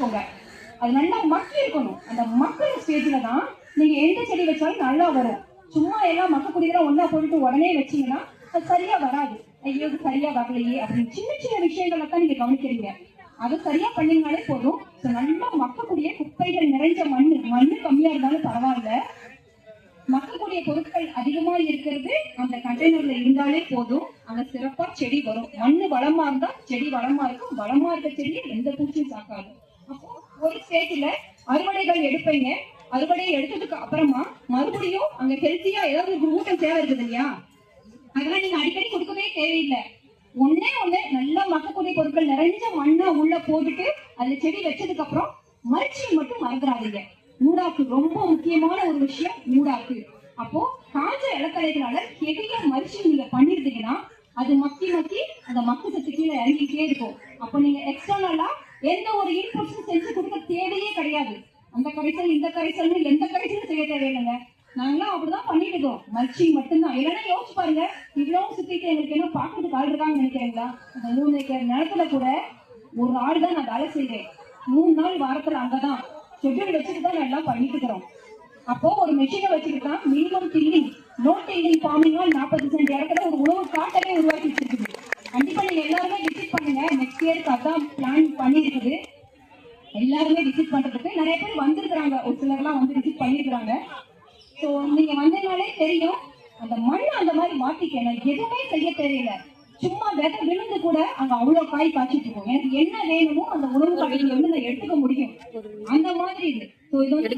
வச்சுக்கோங்க. அது நல்லா மக்கி இருக்கணும். அந்த மக்கிற ஸ்டேஜ்ல தான் நீங்க எந்த செடி வச்சாலும் நல்லா வரும். சும்மா எல்லாம் மக்கக்கூடியதெல்லாம் ஒண்ணா போட்டுட்டு உடனே வச்சீங்கன்னா அது சரியா வராது. ஐயோ இது சரியா வரலையே அப்படின்னு சின்ன சின்ன விஷயங்களை தான் நீங்க கவனிக்கிறீங்க. அது சரியா பண்ணீங்கனாலே போதும். நல்லா மக்கக்கூடிய குப்பைகள் நிறைஞ்ச மண்ணு கம்மியா இருந்தாலும் பரவாயில்ல, மக்கக்கூடிய பொருட்கள் அதிகமா இருக்கிறது அந்த கண்டெய்னர்ல இருந்தாலே போதும். அங்க சிறப்பா செடி வரும். மண்ணு வளமா இருந்தா செடி வளமா இருக்கும். வளமா இருக்க செடியை எந்த பூச்சியும் தாக்காது. அப்போ ஒரு ஸ்டேஜ்ல அறுவடைகள் எடுப்பீங்க. அறுவடை எடுத்ததுக்கு அப்புறமா மறுபடியும் அங்க ஹெல்த்தியா ஏதாவது ஒரு ஊட்டம் தேவை இருக்குது இல்லையா, அதெல்லாம் நீங்க அடிக்கடி கொடுக்கவே தேவையில்லை. ஒண்ணு நல்லா மக்கக்கூடிய பொருட்கள் நிறைஞ்ச மண்ணா உள்ள போட்டுட்டு அதுல செடி வச்சதுக்கு அப்புறம் மல்ச்சிங் மட்டும் மறந்துடாதீங்க. மூடாக்கு ரொம்ப முக்கியமான ஒரு விஷயம் மூடாக்கு. அப்போ காஞ்ச இலக்கலைகளால ஹெவியா மல்ச்சிங் நீங்க பண்ணிருந்தீங்கன்னா அது மக்கி அந்த மக்கு சத்து கீழே இறங்கிட்டே இருக்கும். அப்போ நீங்க எக்ஸ்டர்னலா எந்த ஒரு இன்புட்ஸும் செஞ்சு கொடுக்க தேவையே கிடையாது. அந்த கரைசல் இந்த கரைசல்னு எந்த கரைசலும் செய்ய தேவையில்லைங்க. நாங்களாம் அப்படிதான் பண்ணிட்டு இருக்கோம். மல்ச்சிங் மட்டும்தான். இல்லைன்னா யோசிச்சு பாருங்க, இவ்வளவு சுத்திட்டு எங்களுக்கு என்ன பாக்குறதுக்கு ஆள் இருக்காங்கன்னு நினைக்கிறீங்களா? அந்த 3 ஏக்கர் நிலத்துல கூட ஒரு ஆள் தான் நான் வேலை செய்வேன். 3 நாள் வாரத்துல அங்கதான் ஷெட்யூல் வச்சுட்டு தான் நான் எல்லாம் பண்ணிட்டு இருக்கிறோம். அப்போ ஒரு மெஷினை வச்சுக்கிட்டா மினிமம் டில்லிங் நோ டில்லிங் ஃபார்மிங்கால் 40 சென்ட் இடத்துல ஒரு உணவு காட்டவே உருவாக்கி வச்சிருக்குது. கண்டிப்பா நீங்க எல்லாருமே விசிட் பண்ணுங்க. நெக்ஸ்ட் இயருக்கு அதான் பிளான் பண்ணிருக்குது. எல்லாருமே விசிட் பண்றதுக்கு நிறைய பேர் வந்திருக்கிறாங்க. ஒரு சிலர்லாம் வந்து விசிட் பண்ணிருக்கிறாங்க. ஸோ நீங்க வந்ததுனாலே தெரியும். அந்த மண் அந்த மாதிரி மாத்திக்கணும். எதுவுமே செய்ய தேவையில்லை. சும்மா விதை விழுந்து கூட அங்க அவ்வளவு காய் காய்ச்சிட்டு இருக்கும். எனக்கு என்ன வேணுமோ அந்த உணவு கடையில வந்து நான் எடுத்துக்க முடியும். அந்த மாதிரி இது. இது வந்து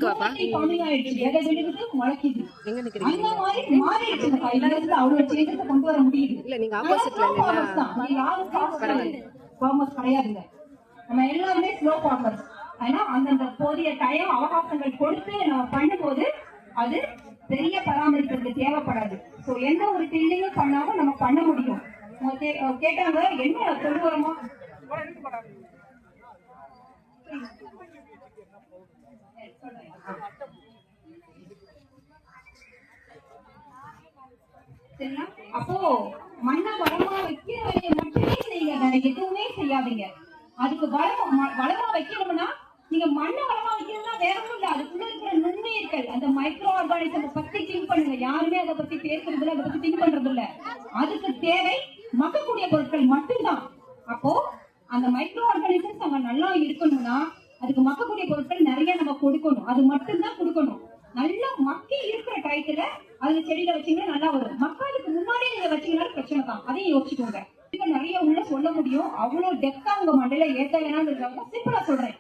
ஃபார்மிங் ஆயிடுச்சு. விதை விழுகுது முளைக்குது. அந்த மாதிரி மாறிடுச்சு. இந்த காய் இருந்து அவ்வளவு சேஞ்சஸ் கொண்டு வர முடியுது. யாரும் ஃபார்மர்ஸ் கிடையாதுங்க. நம்ம எல்லாருமே ஸ்லோ ஃபார்மர்ஸ். ஆனா அந்தந்த போதிய டைம் அவகாசங்கள் கொடுத்து நம்ம பண்ணும்போது அது பெரிய பராமரிப்புக்கு தேவைப்படாது. சோ எந்த ஒரு டில்லிங்கும் பண்ணாம நம்ம பண்ண முடியும். கேட்டாங்க என்ன கொண்டு வரமா அப்போ மண்ணை வளமா வைக்கிற வேலையை மட்டுமே செய்யுங்க. வேற எதுவுமே செய்யாதீங்க. அதுக்கு வளமா வைக்கணும்னா நீங்க மண்ணை வளமா வைக்கணும்னா வேற ஒன்றும் இல்ல. அதுக்குள்ள இருக்கிற நுண்ணுயிர்கள் அந்த மைக்ரோ ஆர்கானிசம் பத்தி திங்க் பண்ணுங்க. யாருமே அதை பத்தி பேசுறது இல்லை, அதை பத்தி திங்க் பண்றது இல்ல. அதுக்கு தேவை மக்கக்கூடிய பொருட்கள் மட்டும்தான். அப்போ அந்த மைக்ரோ ஆர்கானிசம்ஸ் அங்க நல்லா இருக்கணும்னா அதுக்கு மக்கக்கூடிய பொருட்கள் நிறைய நம்ம கொடுக்கணும். அது மட்டும்தான் கொடுக்கணும். நல்லா மக்கி இருக்கிற டயத்துல அதுல செடியில வச்சீங்கன்னா நல்லா வரும். மக்களுக்கு முன்னாடியே நீங்க வச்சீங்கன்னாலும் பிரச்சனை தான். அதையும் யோசிச்சுக்கோங்க. நிறைய உள்ள சொல்ல முடியும். அவ்வளவு டெப்தா உங்க மண்டையில ஏத்த வேணாம்னு சிம்பிளா சொல்றேன்.